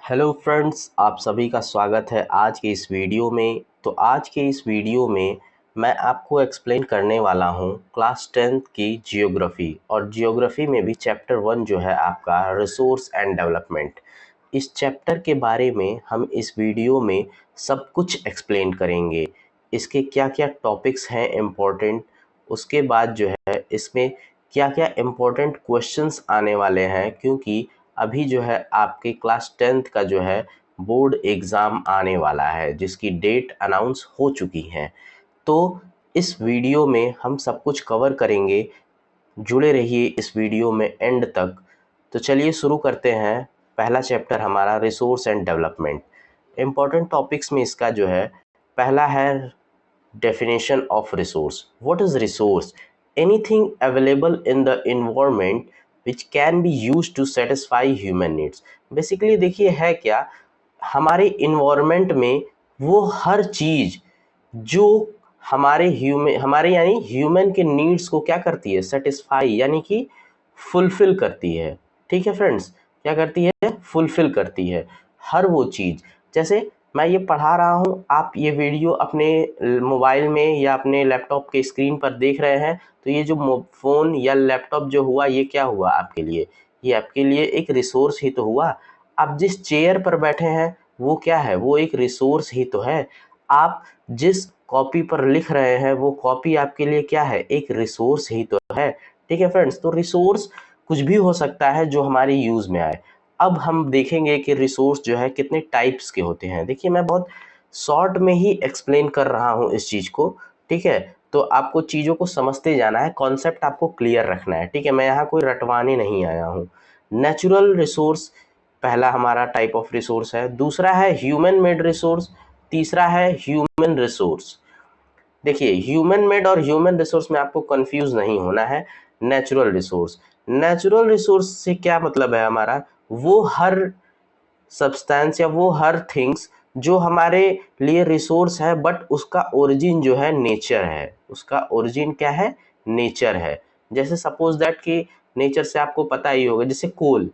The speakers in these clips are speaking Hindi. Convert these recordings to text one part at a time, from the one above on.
हेलो फ्रेंड्स, आप सभी का स्वागत है आज के इस वीडियो में। तो आज के इस वीडियो में मैं आपको एक्सप्लेन करने वाला हूं क्लास 10th की जियोग्राफी, और जियोग्राफी में भी चैप्टर 1 जो है आपका रिसोर्स एंड डेवलपमेंट। इस चैप्टर के बारे में हम इस वीडियो में सब कुछ एक्सप्लेन करेंगे। इसके क्या क्या टॉपिक्स हैं इम्पोर्टेंट, उसके बाद जो है इसमें क्या क्या इम्पोर्टेंट क्वेश्चंस आने वाले हैं, क्योंकि अभी जो है आपके क्लास 10th का जो है बोर्ड एग्ज़ाम आने वाला है, जिसकी डेट अनाउंस हो चुकी है। तो इस वीडियो में हम सब कुछ कवर करेंगे, जुड़े रहिए इस वीडियो में एंड तक। तो चलिए शुरू करते हैं। पहला चैप्टर हमारा resource and development. Important topics में इसका जो है पहला है definition of resource. What is resource? Anything available in the environment which can be used to satisfy human needs. Basically देखिए है क्या, हमारे इन्वायरमेंट में वो हर चीज़ जो हमारे यानी ह्यूमन के नीड्स को क्या करती है, सेटिस्फाई यानी कि फुलफिल करती है। ठीक है फ्रेंड्स, क्या करती है, फुलफिल करती है हर वो चीज़। जैसे मैं ये पढ़ा रहा हूँ, आप ये वीडियो अपने मोबाइल में या अपने लैपटॉप के स्क्रीन पर देख रहे हैं, तो ये जो फ़ोन या लैपटॉप जो हुआ, ये क्या हुआ आपके लिए, ये आपके लिए एक रिसोर्स ही तो हुआ। आप जिस चेयर पर बैठे हैं वो क्या है, वो एक रिसोर्स ही तो है। आप जिस कॉपी पर लिख रहे हैं वो कॉपी आपके लिए क्या है, एक रिसोर्स ही तो है। ठीक है फ्रेंड्स, तो रिसोर्स कुछ भी हो सकता है जो हमारे यूज़ में आए। अब हम देखेंगे कि रिसोर्स जो है कितने टाइप्स के होते हैं। देखिए मैं बहुत शॉर्ट में ही एक्सप्लेन कर रहा हूँ इस चीज़ को, ठीक है। तो आपको चीज़ों को समझते जाना है, कॉन्सेप्ट आपको क्लियर रखना है, ठीक है। मैं यहाँ कोई रटवाने नहीं आया हूँ। नेचुरल रिसोर्स पहला हमारा टाइप ऑफ रिसोर्स है, दूसरा है ह्यूमन मेड रिसोर्स, तीसरा है ह्यूमन रिसोर्स। देखिए ह्यूमन मेड और ह्यूमन रिसोर्स में आपको कंफ्यूज नहीं होना है। नेचुरल रिसोर्स से क्या मतलब है हमारा, वो हर सब्सटेंस या वो हर थिंग्स जो हमारे लिए रिसोर्स है, बट उसका ओरिजिन जो है नेचर है। उसका ओरिजिन क्या है, नेचर है। जैसे सपोज दैट कि नेचर से आपको पता ही होगा, जैसे कोल,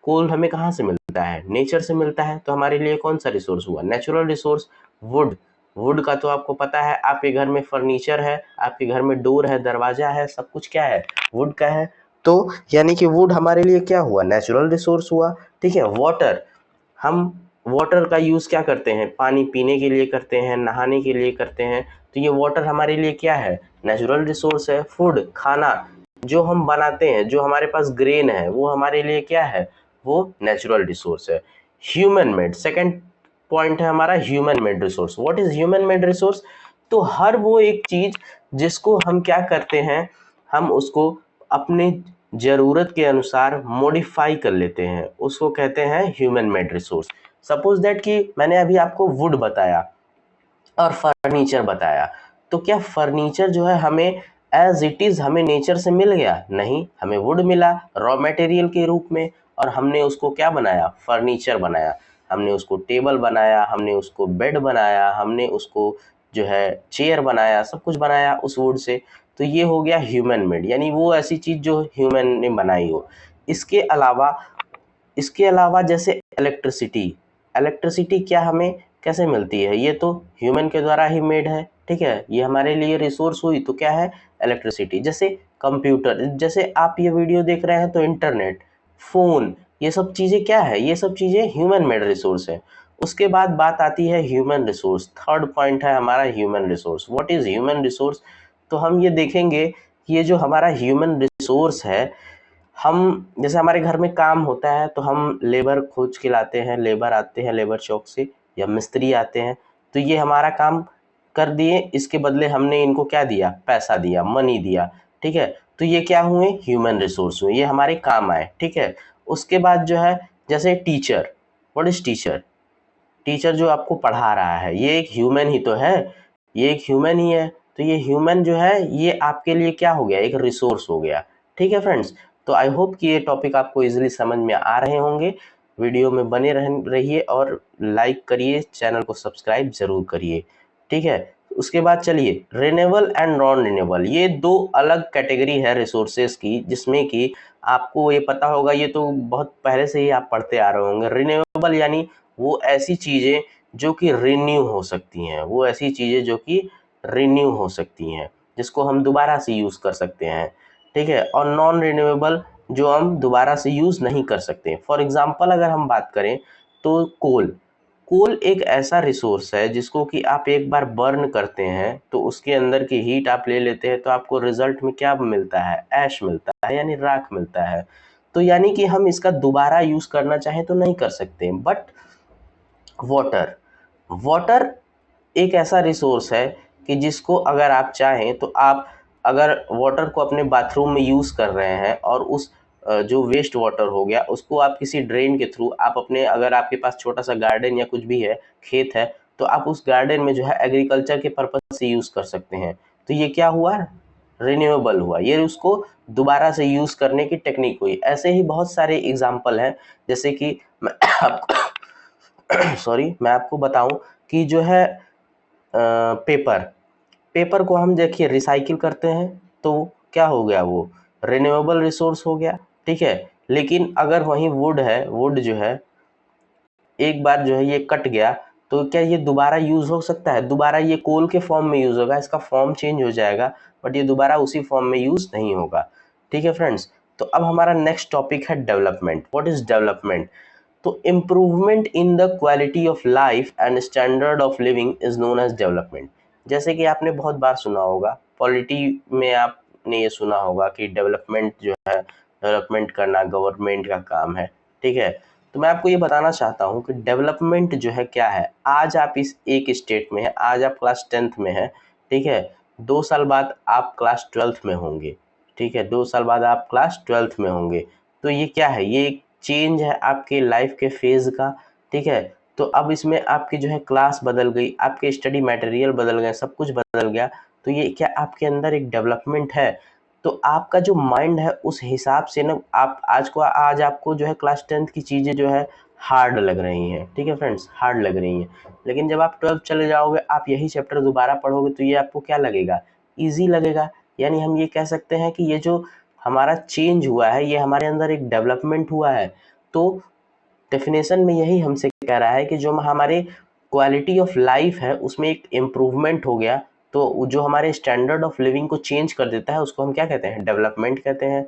कोल हमें कहाँ से मिलता है, नेचर से मिलता है। तो हमारे लिए कौन सा रिसोर्स हुआ, नेचुरल रिसोर्स। वुड, वुड का तो आपको पता है, आपके घर में फर्नीचर है, आपके घर में डोर है, दरवाजा है, सब कुछ क्या है, वुड का है। तो यानी कि वुड हमारे लिए क्या हुआ, नेचुरल रिसोर्स हुआ। ठीक है। वाटर, हम वाटर का यूज़ क्या करते हैं, पानी पीने के लिए करते हैं, नहाने के लिए करते हैं। तो ये वाटर हमारे लिए क्या है, नेचुरल रिसोर्स है। फूड, खाना जो हम बनाते हैं, जो हमारे पास ग्रेन है, वो हमारे लिए क्या है, वो नेचुरल रिसोर्स है। ह्यूमन मेड, सेकंड पॉइंट है हमारा human made resource. What is human made resource? तो हर वो एक चीज़ जिसको हम क्या करते हैं, हम उसको अपने ज़रूरत के अनुसार मॉडिफाई कर लेते हैं, उसको कहते हैं human made resource. Suppose that कि मैंने अभी आपको वुड बताया और फर्नीचर बताया, तो क्या फर्नीचर जो है हमें एज इट इज़ हमें नेचर से मिल गया? नहीं, हमें वुड मिला रॉ मटेरियल के रूप में, और हमने उसको क्या बनाया, फर्नीचर बनाया। हमने उसको टेबल बनाया, हमने उसको बेड बनाया, हमने उसको जो है चेयर बनाया, सब कुछ बनाया उस वुड से। तो ये हो गया ह्यूमन मेड, यानी वो ऐसी चीज़ जो ह्यूमन ने बनाई हो। इसके अलावा जैसे इलेक्ट्रिसिटी, इलेक्ट्रिसिटी क्या हमें कैसे मिलती है, ये तो ह्यूमन के द्वारा ही मेड है। ठीक है, ये हमारे लिए रिसोर्स हुई, तो क्या है, इलेक्ट्रिसिटी। जैसे कंप्यूटर, जैसे आप ये वीडियो देख रहे हैं तो इंटरनेट, फ़ोन, ये सब चीज़ें क्या है, ये सब चीज़ें ह्यूमन मेड रिसोर्स है। उसके बाद बात आती है ह्यूमन रिसोर्स। थर्ड पॉइंट है हमारा human resource. What is human resource? तो हम ये देखेंगे कि ये जो हमारा ह्यूमन रिसोर्स है, हम जैसे हमारे घर में काम होता है तो हम लेबर खोज के लाते हैं, लेबर आते हैं लेबर चौक से, या मिस्त्री आते हैं, तो ये हमारा काम कर दिए, इसके बदले हमने इनको क्या दिया, पैसा दिया, मनी दिया। ठीक है, तो ये क्या हुए, ह्यूमन रिसोर्स हुए, ये हमारे काम आए। ठीक है। उसके बाद जो है जैसे teacher, what is teacher? Teacher जो आपको पढ़ा रहा है, ये एक ह्यूमन ही तो है, ये एक ह्यूमन ही है। तो ये ह्यूमन जो है ये आपके लिए क्या हो गया, एक रिसोर्स हो गया। ठीक है फ्रेंड्स, तो आई होप कि ये टॉपिक आपको इजीली समझ में आ रहे होंगे। वीडियो में बने रहिए और लाइक करिए, चैनल को सब्सक्राइब जरूर करिए। ठीक है। उसके बाद चलिए, रिन्यूएबल एंड नॉन रिन्यूएबल, ये दो अलग कैटेगरी है रिसोर्सेज की, जिसमें कि आपको ये पता होगा, ये तो बहुत पहले से ही आप पढ़ते आ रहे होंगे। रिन्यूएबल रिन्यूएबल यानी वो ऐसी चीज़ें जो कि रिन्यू हो सकती हैं, वो ऐसी चीज़ें जो कि रिन्यू हो सकती हैं, जिसको हम दोबारा से यूज़ कर सकते हैं, ठीक है। और नॉन रिन्यूएबल जो हम दोबारा से यूज़ नहीं कर सकते। फॉर एग्जांपल अगर हम बात करें तो कोल एक ऐसा रिसोर्स है जिसको कि आप एक बार बर्न करते हैं तो उसके अंदर की हीट आप ले लेते हैं तो आपको रिजल्ट में क्या मिलता है, ऐश मिलता है यानी राख मिलता है। तो यानी कि हम इसका दोबारा यूज़ करना चाहें तो नहीं कर सकते। बट वाटर एक ऐसा रिसोर्स है कि जिसको अगर आप चाहें तो आप अगर वाटर को अपने बाथरूम में यूज़ कर रहे हैं और उस जो वेस्ट वाटर हो गया उसको आप किसी ड्रेन के थ्रू आप अपने, अगर आपके पास छोटा सा गार्डन या कुछ भी है, खेत है, तो आप उस गार्डन में जो है एग्रीकल्चर के पर्पज से यूज़ कर सकते हैं। तो ये क्या हुआ, रिन्यूएबल हुआ, ये उसको दोबारा से यूज़ करने की टेक्निक हुई। ऐसे ही बहुत सारे एग्जाम्पल हैं, जैसे कि मैं आपको मैं आपको बताऊं कि जो है पेपर को हम देखिए रिसाइकिल करते हैं तो क्या हो गया, वो रिन्यूएबल रिसोर्स हो गया, ठीक है। लेकिन अगर वहीं वुड जो है एक बार जो है ये कट गया तो क्या ये दोबारा यूज हो सकता है, दोबारा ये कोल के फॉर्म में यूज होगा, इसका फॉर्म चेंज हो जाएगा बट ये दोबारा उसी फॉर्म में यूज नहीं होगा, ठीक है फ्रेंड्स। तो अब हमारा नेक्स्ट टॉपिक है डेवलपमेंट। What is development? तो improvement in the quality of life and standard of living is known as development. जैसे कि आपने बहुत बार सुना होगा, पॉलिटी में आपने ये सुना होगा कि डेवलपमेंट जो है, डेवलपमेंट करना गवर्नमेंट का काम है, ठीक है। तो मैं आपको ये बताना चाहता हूँ कि डेवलपमेंट जो है क्या है। आज आप इस एक स्टेट में हैं, आज आप क्लास 10th में हैं, ठीक है। 2 साल बाद आप क्लास 12th में होंगे, ठीक है, 2 साल बाद आप क्लास 12th में होंगे। तो ये क्या है, ये एक चेंज है आपके लाइफ के फेज का, ठीक है। तो अब इसमें आपकी जो है क्लास बदल गई, आपके स्टडी मटेरियल बदल गए, सब कुछ बदल गया। तो ये क्या आपके अंदर एक डेवलपमेंट है। तो आपका जो माइंड है उस हिसाब से ना, आप आज आपको जो है क्लास 10th की चीज़ें जो है हार्ड लग रही हैं, ठीक है फ्रेंड्स, हार्ड लग रही हैं। लेकिन जब आप 12th चले जाओगे, आप यही चैप्टर दोबारा पढ़ोगे तो ये आपको क्या लगेगा, ईजी लगेगा। यानी हम ये कह सकते हैं कि ये जो हमारा चेंज हुआ है, ये हमारे अंदर एक डेवलपमेंट हुआ है। तो डेफिनेशन में यही हमसे कह रहा है कि जो हमारे क्वालिटी ऑफ लाइफ है उसमें एक इम्प्रूवमेंट हो गया, तो जो हमारे स्टैंडर्ड ऑफ लिविंग को चेंज कर देता है उसको हम क्या कहते हैं, डेवलपमेंट कहते हैं।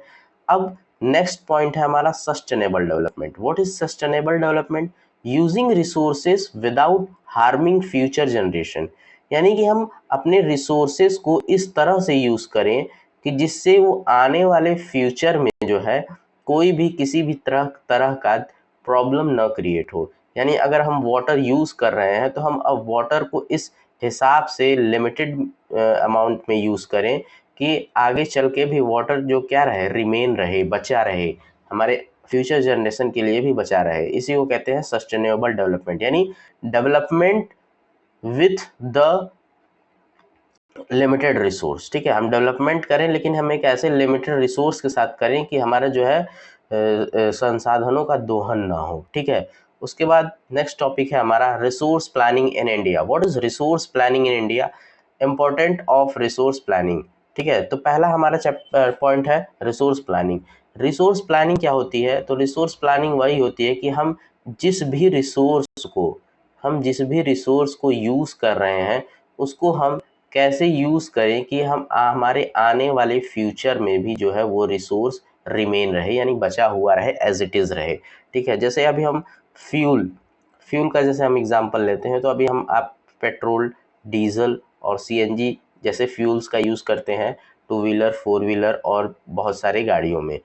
अब नेक्स्ट पॉइंट है हमारा sustainable development. What is sustainable development? Using resources without harming future generation. यानी कि हम अपने रिसोर्सेज को इस तरह से यूज करें कि जिससे वो आने वाले फ्यूचर में जो है कोई भी किसी भी तरह का प्रॉब्लम ना क्रिएट हो। यानी अगर हम वाटर यूज़ कर रहे हैं तो हम अब वाटर को इस हिसाब से लिमिटेड अमाउंट में यूज़ करें कि आगे चल के भी वाटर जो क्या रहे, रिमेन रहे, बचा रहे, हमारे फ्यूचर जनरेशन के लिए भी बचा रहे। इसी को कहते हैं सस्टेनेबल डेवलपमेंट, यानी development with the limited resource, ठीक है। हम डेवलपमेंट करें लेकिन हम एक ऐसे लिमिटेड रिसोर्स के साथ करें कि हमारा जो है संसाधनों का दोहन ना हो, ठीक है। उसके बाद नेक्स्ट टॉपिक है हमारा resource planning in India. What is resource planning in India? Important of resource planning, ठीक है। तो पहला हमारा पॉइंट है रिसोर्स प्लानिंग। रिसोर्स प्लानिंग क्या होती है? तो रिसोर्स प्लानिंग वही होती है कि हम जिस भी रिसोर्स को यूज़ कर रहे हैं उसको हम कैसे यूज़ करें कि हम हमारे आने वाले फ्यूचर में भी जो है वो रिसोर्स रिमेन रहे, यानी बचा हुआ रहे, एज इट इज़ रहे, ठीक है। जैसे अभी हम फ्यूल का जैसे हम एग्जांपल लेते हैं तो अभी आप पेट्रोल, डीजल और सीएनजी जैसे फ्यूल्स का यूज़ करते हैं 2 व्हीलर, 4 व्हीलर और बहुत सारे गाड़ियों में,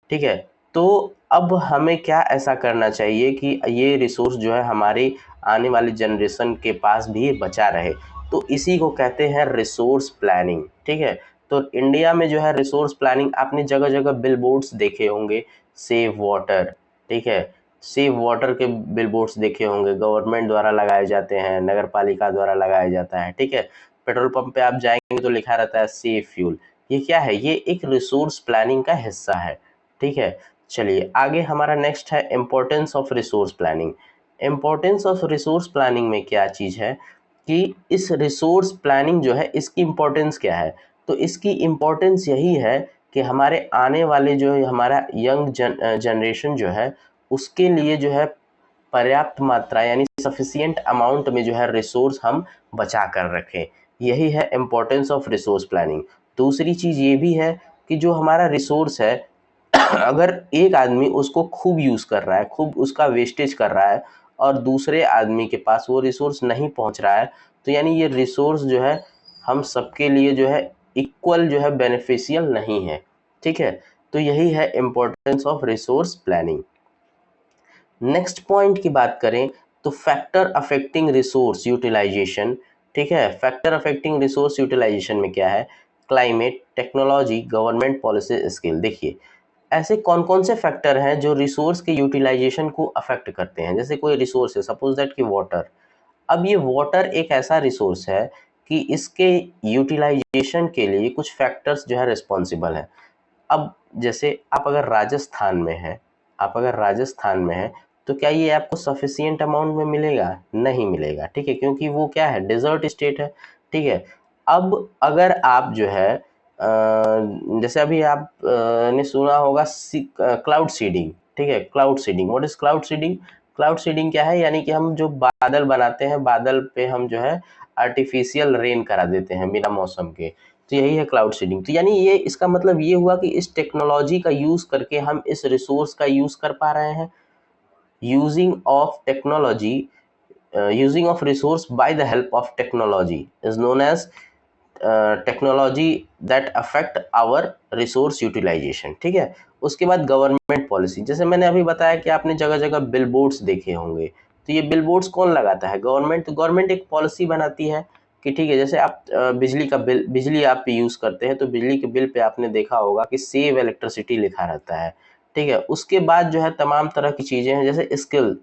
ठीक है। तो अब हमें क्या ऐसा करना चाहिए कि ये रिसोर्स जो है हमारे आने वाले जनरेशन के पास भी बचा रहे। तो इसी को कहते हैं रिसोर्स प्लानिंग, ठीक है। तो इंडिया में जो है रिसोर्स प्लानिंग आपने जगह जगह बिल बोर्ड्स देखे होंगे, सेव वाटर, ठीक है, सेव वाटर के बिल बोर्ड्स देखे होंगे, गवर्नमेंट द्वारा लगाए जाते हैं, नगर पालिका द्वारा लगाया जाता है, ठीक है। पेट्रोल पंप पे आप जाएंगे तो लिखा रहता है सेव फ्यूल। ये क्या है? ये एक रिसोर्स प्लानिंग का हिस्सा है, ठीक है। चलिए आगे हमारा नेक्स्ट है importance of resource planning. Importance of resource planning में क्या चीज़ है कि इस रिसोर्स प्लानिंग जो है इसकी इम्पोर्टेंस क्या है? तो इसकी इम्पोर्टेंस यही है कि हमारे आने वाले जो है हमारा यंग जनरेशन जो है उसके लिए जो है पर्याप्त मात्रा यानी सफिशिएंट अमाउंट में जो है रिसोर्स हम बचा कर रखें। यही है इम्पोर्टेंस ऑफ रिसोर्स प्लानिंग। दूसरी चीज़ ये भी है कि जो हमारा रिसोर्स है अगर एक आदमी उसको खूब यूज़ कर रहा है, खूब उसका वेस्टेज कर रहा है और दूसरे आदमी के पास वो रिसोर्स नहीं पहुंच रहा है, तो यानी ये रिसोर्स जो है हम सबके लिए जो है इक्वल जो है बेनिफिशियल नहीं है। ठीक है, तो यही है importance of resource planning. Next point की बात करें तो फैक्टर अफेक्टिंग रिसोर्स यूटिलाइजेशन। ठीक है, फैक्टर अफेक्टिंग रिसोर्स यूटिलाइजेशन में क्या है? Climate, technology, government policy, skill. देखिए ऐसे कौन कौन से फैक्टर हैं जो रिसोर्स के यूटिलाइजेशन को अफेक्ट करते हैं। जैसे कोई रिसोर्स है, सपोज दैट कि वाटर। अब ये वाटर एक ऐसा रिसोर्स है कि इसके यूटिलाइजेशन के लिए कुछ फैक्टर्स जो है रिस्पॉन्सिबल हैं। अब जैसे आप अगर राजस्थान में हैं, तो क्या ये आपको सफिशिएंट अमाउंट में मिलेगा? नहीं मिलेगा। ठीक है, क्योंकि वो क्या है? डेजर्ट स्टेट है। ठीक है, अब अगर आप जो है जैसे अभी आप ने सुना होगा क्लाउड सीडिंग। ठीक है, cloud seeding, what is cloud seeding? Cloud seeding क्या है? यानी कि हम जो बादल बनाते हैं, बादल पे हम जो है आर्टिफिशियल रेन करा देते हैं बिना मौसम के, तो यही है क्लाउड सीडिंग। तो यानी ये इसका मतलब ये हुआ कि इस टेक्नोलॉजी का यूज करके हम इस रिसोर्स का यूज कर पा रहे हैं। Using of technology, using of resource by the help of technology is known as technology that affect our resource utilization. ठीक है, उसके बाद गवर्नमेंट पॉलिसी। जैसे मैंने अभी बताया कि आपने जगह जगह बिल बोर्ड्स देखे होंगे, तो ये बिल बोर्ड्स कौन लगाता है? गवर्नमेंट। तो गवर्नमेंट एक पॉलिसी बनाती है कि ठीक है, जैसे आप बिजली का बिल, बिजली आप यूज़ करते हैं तो बिजली के बिल पे आपने देखा होगा कि सेव इलेक्ट्रिसिटी लिखा रहता है। ठीक है, उसके बाद जो है तमाम तरह की चीज़ें हैं, जैसे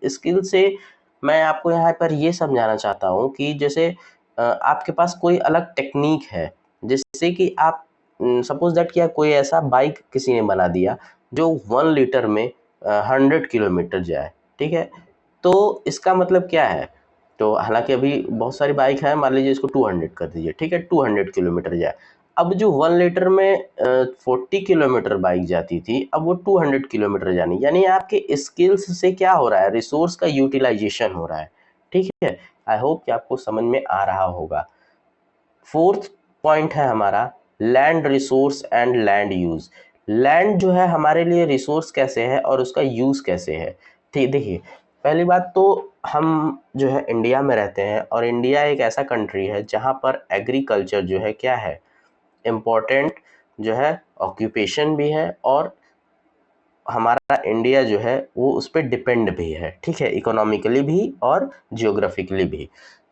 स्किल से मैं आपको यहाँ पर ये समझाना चाहता हूँ कि जैसे आपके पास कोई अलग टेक्नीक है, जिससे कि आप सपोज दैट कि कोई ऐसा बाइक किसी ने बना दिया जो 1 लीटर में 100 किलोमीटर जाए। ठीक है, तो इसका मतलब क्या है? तो हालांकि अभी बहुत सारी बाइक है, मान लीजिए इसको 200 कर दीजिए। ठीक है, 200 किलोमीटर जाए। अब जो 1 लीटर में 40 किलोमीटर बाइक जाती थी, अब वो 200 किलोमीटर जानी, यानी आपके स्किल्स से क्या हो रहा है? रिसोर्स का यूटिलाइजेशन हो रहा है। ठीक है, आई होप कि आपको समझ में आ रहा होगा। फोर्थ पॉइंट है हमारा land resource and land use. Land जो है हमारे लिए रिसोर्स कैसे है और उसका यूज कैसे है? ठीक, देखिए पहली बात तो हम जो है इंडिया में रहते हैं और इंडिया एक ऐसा कंट्री है जहाँ पर एग्रीकल्चर जो है क्या है? इम्पोर्टेंट जो है ऑक्यूपेशन भी है, और हमारा इंडिया जो है वो उस पर डिपेंड भी है। ठीक है, इकोनॉमिकली भी और जियोग्राफिकली भी।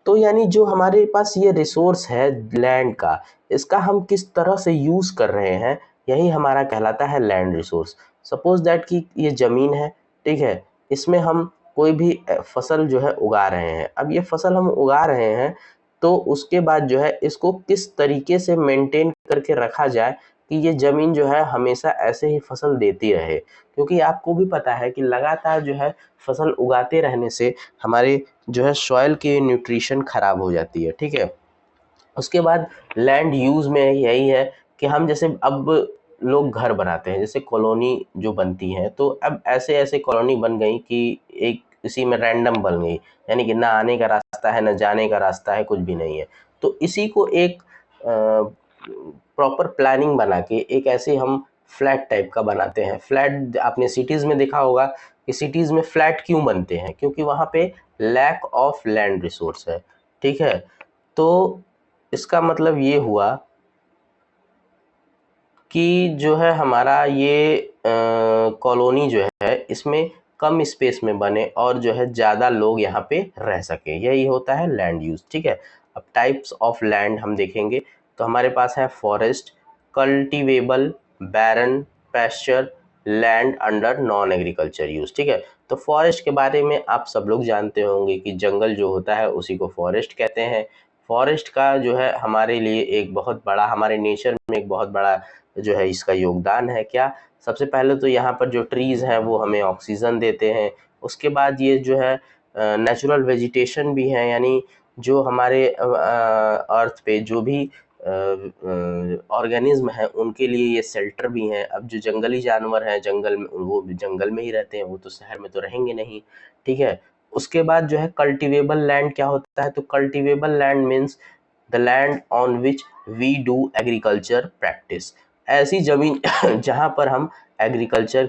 तो यानी जो हमारे पास ये रिसोर्स है लैंड का, इसका हम किस तरह से यूज़ कर रहे हैं, यही हमारा कहलाता है लैंड रिसोर्स। सपोज दैट कि ये ज़मीन है। ठीक है, इसमें हम कोई भी फसल जो है उगा रहे हैं। अब ये फसल हम उगा रहे हैं, तो उसके बाद जो है इसको किस तरीके से मेंटेन करके रखा जाए कि ये ज़मीन जो है हमेशा ऐसे ही फसल देती रहे। क्योंकि आपको भी पता है कि लगातार जो है फसल उगाते रहने से हमारे जो है सॉइल की न्यूट्रिशन खराब हो जाती है। ठीक है, उसके बाद लैंड यूज़ में यही है कि हम जैसे अब लोग घर बनाते हैं, जैसे कॉलोनी जो बनती है, तो अब ऐसे ऐसे कॉलोनी बन गई कि एक इसी में रैंडम बन गई, यानी कि ना आने का रास्ता है, ना जाने का रास्ता है, कुछ भी नहीं है। तो इसी को एक प्रॉपर प्लानिंग बना के एक ऐसे हम फ्लैट टाइप का बनाते हैं। फ्लैट आपने सिटीज़ में देखा होगा कि सिटीज़ में फ्लैट क्यों बनते हैं? क्योंकि वहाँ पे लैक ऑफ लैंड रिसोर्स है। ठीक है, तो इसका मतलब ये हुआ कि जो है हमारा ये कॉलोनी जो है इसमें कम स्पेस में बने और जो है ज़्यादा लोग यहाँ पे रह सके, यही होता है लैंड यूज़। ठीक है, अब टाइप्स ऑफ लैंड हम देखेंगे तो हमारे पास है forest, cultivable, barren, pasture, land under non agriculture use. ठीक है, तो फॉरेस्ट के बारे में आप सब लोग जानते होंगे कि जंगल जो होता है उसी को फॉरेस्ट कहते हैं। फॉरेस्ट का जो है हमारे लिए एक बहुत बड़ा, हमारे नेचर में एक बहुत बड़ा जो है इसका योगदान है। क्या? सबसे पहले तो यहाँ पर जो ट्रीज़ हैं वो हमें ऑक्सीजन देते हैं। उसके बाद ये जो है नेचुरल वेजिटेशन भी है, यानी जो हमारे अर्थ पे जो भी ऑर्गेनिज्म हैं उनके लिए ये शेल्टर भी हैं। अब जो जंगली जानवर हैं जंगल में, वो जंगल में ही रहते हैं, वो तो शहर में तो रहेंगे नहीं। ठीक है, उसके बाद जो है कल्टिवेबल लैंड क्या होता है, तो cultivable land means the land on which we do agriculture practice, ऐसी जमीन जहां पर हम एग्रीकल्चर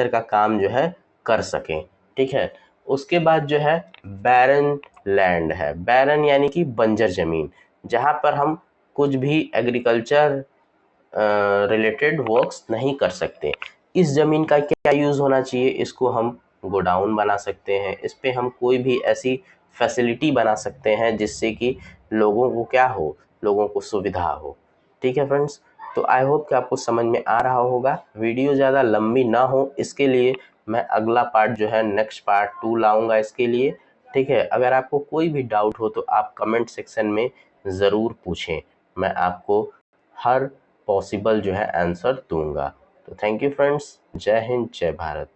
का काम जो है कर सकें। ठीक है। उसके बाद जो है बैरन लैंड है, बैरन यानी कि बंजर जमीन, जहां पर हम कुछ भी एग्रीकल्चर रिलेटेड वर्क्स नहीं कर सकते। इस जमीन का क्या यूज होना चाहिए, इसको हम गोडाउन बना सकते हैं, इस पे हम कोई भी ऐसी फैसिलिटी बना सकते हैं जिससे कि लोगों को क्या हो, लोगों को सुविधा हो। ठीक है फ्रेंड्स, तो आई होप कि आपको समझ में आ रहा होगा। वीडियो ज़्यादा लंबी ना हो इसके लिए मैं अगला पार्ट जो है नेक्स्ट पार्ट 2 लाऊंगा इसके लिए। ठीक है। अगर आपको कोई भी डाउट हो तो आप कमेंट सेक्शन में ज़रूर पूछें, मैं आपको हर पॉसिबल जो है आंसर दूंगा। तो थैंक यू फ्रेंड्स, जय हिंद जय भारत।